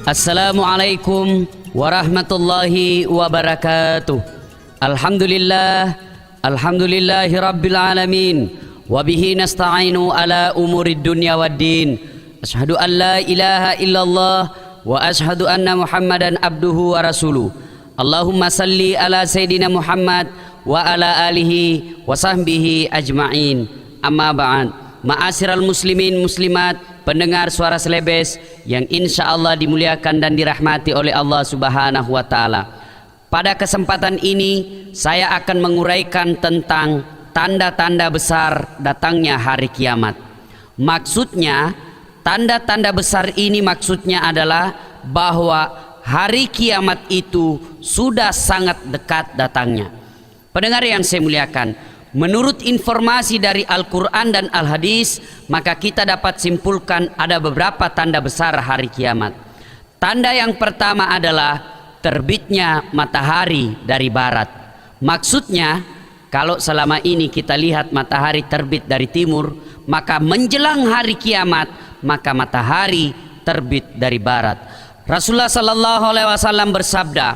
Assalamualaikum warahmatullahi wabarakatuh. Alhamdulillahi rabbil alamin. Wabihi nasta'inu ala umurid dunya waddin. Ashhadu an la ilaha illallah wa ashhadu anna muhammadan abduhu wa rasuluh. Allahumma salli ala sayyidina Muhammad wa ala alihi wa sahbihi ajma'in. Amma ba'd. Ma'asyiral muslimin muslimat, pendengar suara Selebes yang insya Allah dimuliakan dan dirahmati oleh Allah Subhanahu wa Ta'ala. Pada kesempatan ini saya akan menguraikan tentang tanda-tanda besar datangnya hari kiamat. Maksudnya, tanda-tanda besar ini maksudnya adalah bahwa hari kiamat itu sudah sangat dekat datangnya. Pendengar yang saya muliakan, menurut informasi dari Al-Quran dan Al-Hadis, maka kita dapat simpulkan ada beberapa tanda besar hari kiamat. Tanda yang pertama adalah terbitnya matahari dari barat. Maksudnya, kalau selama ini kita lihat matahari terbit dari timur, maka menjelang hari kiamat, maka matahari terbit dari barat. Rasulullah SAW bersabda,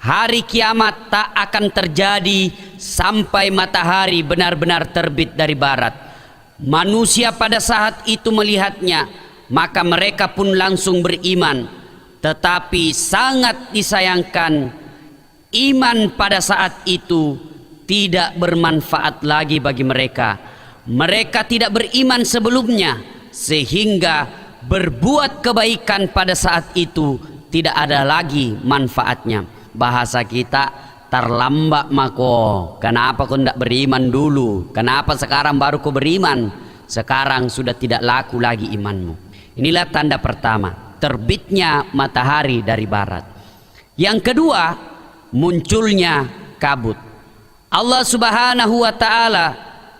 hari kiamat tak akan terjadi sampai matahari benar-benar terbit dari barat. Manusia pada saat itu melihatnya, maka mereka pun langsung beriman. Tetapi sangat disayangkan, iman pada saat itu tidak bermanfaat lagi bagi mereka. Mereka tidak beriman sebelumnya, sehingga berbuat kebaikan pada saat itu tidak ada lagi manfaatnya. Bahasa kita, terlambat mako. Kenapa kau tidak beriman dulu? Kenapa sekarang baru kau beriman? Sekarang sudah tidak laku lagi imanmu. Inilah tanda pertama, terbitnya matahari dari barat. Yang kedua, munculnya kabut. Allah Subhanahu wa Ta'ala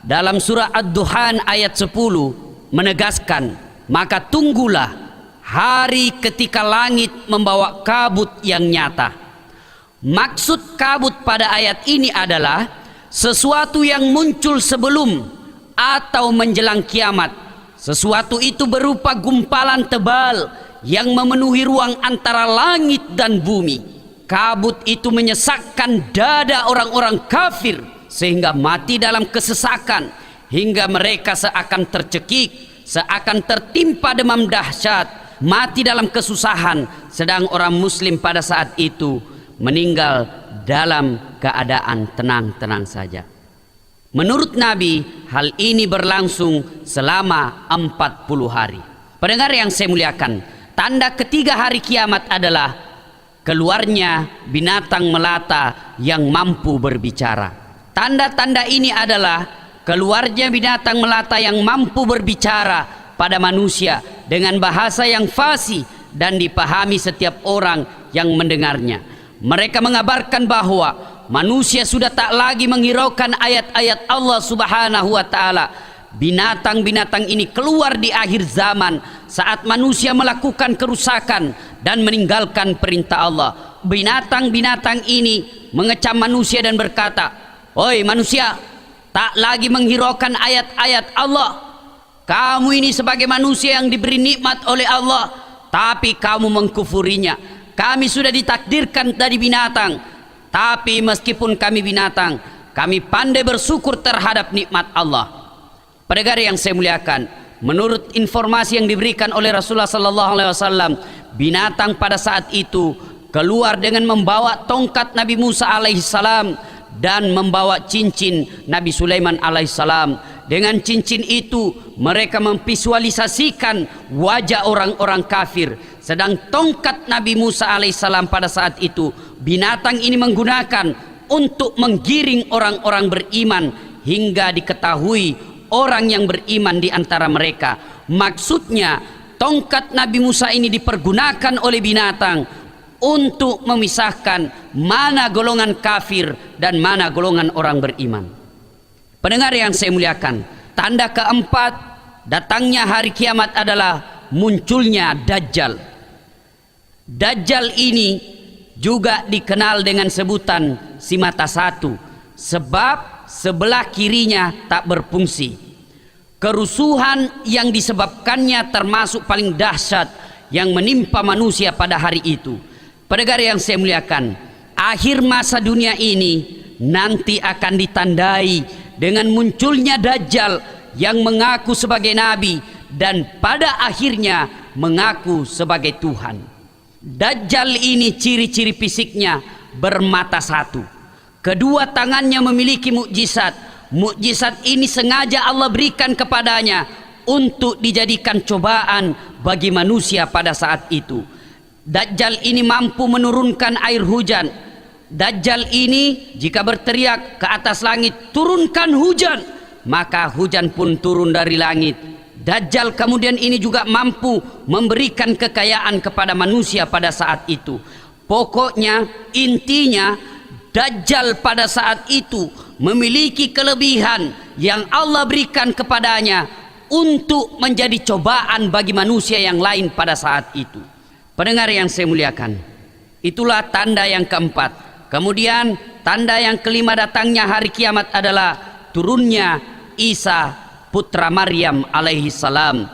dalam surah Ad-Duhan ayat 10 menegaskan, maka tunggulah hari ketika langit membawa kabut yang nyata. Maksud kabut pada ayat ini adalah sesuatu yang muncul sebelum atau menjelang kiamat. Sesuatu itu berupa gumpalan tebal yang memenuhi ruang antara langit dan bumi. Kabut itu menyesakkan dada orang-orang kafir sehingga mati dalam kesesakan, hingga mereka seakan tercekik, seakan tertimpa demam dahsyat, mati dalam kesusahan. Sedang orang muslim pada saat itu meninggal dalam keadaan tenang-tenang saja. Menurut Nabi, hal ini berlangsung selama 40 hari. Pendengar yang saya muliakan, tanda ketiga hari kiamat adalah keluarnya binatang melata yang mampu berbicara. Tanda-tanda ini adalah keluarnya binatang melata yang mampu berbicara pada manusia dengan bahasa yang fasih dan dipahami setiap orang yang mendengarnya. Mereka mengabarkan bahwa manusia sudah tak lagi menghiraukan ayat-ayat Allah Subhanahu wa Ta'ala. Binatang-binatang ini keluar di akhir zaman saat manusia melakukan kerusakan dan meninggalkan perintah Allah. Binatang-binatang ini mengecam manusia dan berkata, "Oi manusia, tak lagi menghiraukan ayat-ayat Allah. Kamu ini sebagai manusia yang diberi nikmat oleh Allah, tapi kamu mengkufurinya. Kami sudah ditakdirkan dari binatang, tapi meskipun kami binatang, kami pandai bersyukur terhadap nikmat Allah." Pendengar yang saya muliakan, menurut informasi yang diberikan oleh Rasulullah SAW, binatang pada saat itu keluar dengan membawa tongkat Nabi Musa alaihissalam dan membawa cincin Nabi Sulaiman alaihissalam. Dengan cincin itu mereka memvisualisasikan wajah orang-orang kafir. Sedang tongkat Nabi Musa alaihissalam pada saat itu, binatang ini menggunakan untuk menggiring orang-orang beriman hingga diketahui orang yang beriman di antara mereka. Maksudnya, tongkat Nabi Musa ini dipergunakan oleh binatang untuk memisahkan mana golongan kafir dan mana golongan orang beriman. Pendengar yang saya muliakan, tanda keempat datangnya hari kiamat adalah munculnya Dajjal. Dajjal ini juga dikenal dengan sebutan si mata satu, sebab sebelah kirinya tak berfungsi. Kerusuhan yang disebabkannya termasuk paling dahsyat, yang menimpa manusia pada hari itu. Pendengar yang saya muliakan, akhir masa dunia ini nanti akan ditandai dengan munculnya Dajjal yang mengaku sebagai nabi dan pada akhirnya mengaku sebagai Tuhan. Dajjal ini ciri-ciri fisiknya bermata satu, kedua tangannya memiliki mukjizat. Mukjizat ini sengaja Allah berikan kepadanya untuk dijadikan cobaan bagi manusia pada saat itu. Dajjal ini mampu menurunkan air hujan. Dajjal ini jika berteriak ke atas langit, turunkan hujan, maka hujan pun turun dari langit. Dajjal kemudian ini juga mampu memberikan kekayaan kepada manusia pada saat itu. Pokoknya intinya Dajjal pada saat itu memiliki kelebihan yang Allah berikan kepadanya untuk menjadi cobaan bagi manusia yang lain pada saat itu. Pendengar yang saya muliakan, itulah tanda yang keempat. Kemudian tanda yang kelima datangnya hari kiamat adalah turunnya Isa putra Maryam alaihi salam.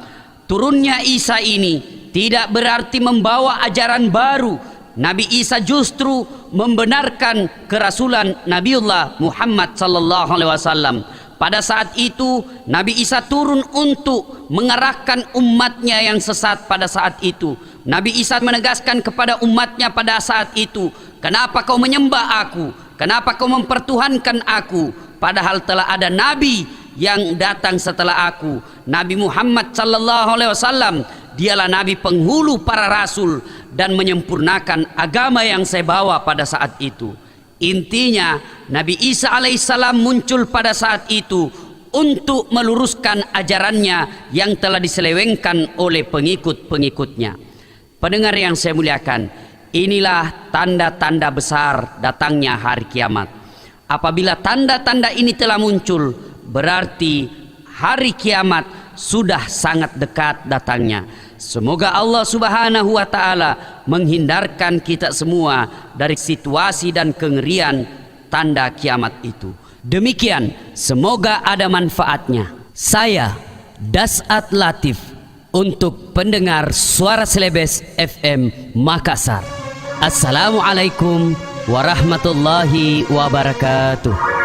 Turunnya Isa ini tidak berarti membawa ajaran baru. Nabi Isa justru membenarkan kerasulan Nabiullah Muhammad sallallahu alaihi wasallam. Pada saat itu Nabi Isa turun untuk mengarahkan umatnya yang sesat pada saat itu. Nabi Isa menegaskan kepada umatnya pada saat itu, kenapa kau menyembah aku? Kenapa kau mempertuhankan aku? Padahal telah ada nabi yang datang setelah aku. Nabi Muhammad sallallahu alaihi wasallam, dialah nabi penghulu para rasul dan menyempurnakan agama yang saya bawa pada saat itu. Intinya Nabi Isa alaihissalam muncul pada saat itu untuk meluruskan ajarannya yang telah diselewengkan oleh pengikut-pengikutnya. Pendengar yang saya muliakan, inilah tanda-tanda besar datangnya hari kiamat. Apabila tanda-tanda ini telah muncul, berarti hari kiamat sudah sangat dekat datangnya. Semoga Allah subhanahu wa ta'ala menghindarkan kita semua dari situasi dan kengerian tanda kiamat itu. Demikian, semoga ada manfaatnya. Saya Dasat Latif untuk pendengar Suara Selebes FM Makassar. Assalamualaikum warahmatullahi wabarakatuh.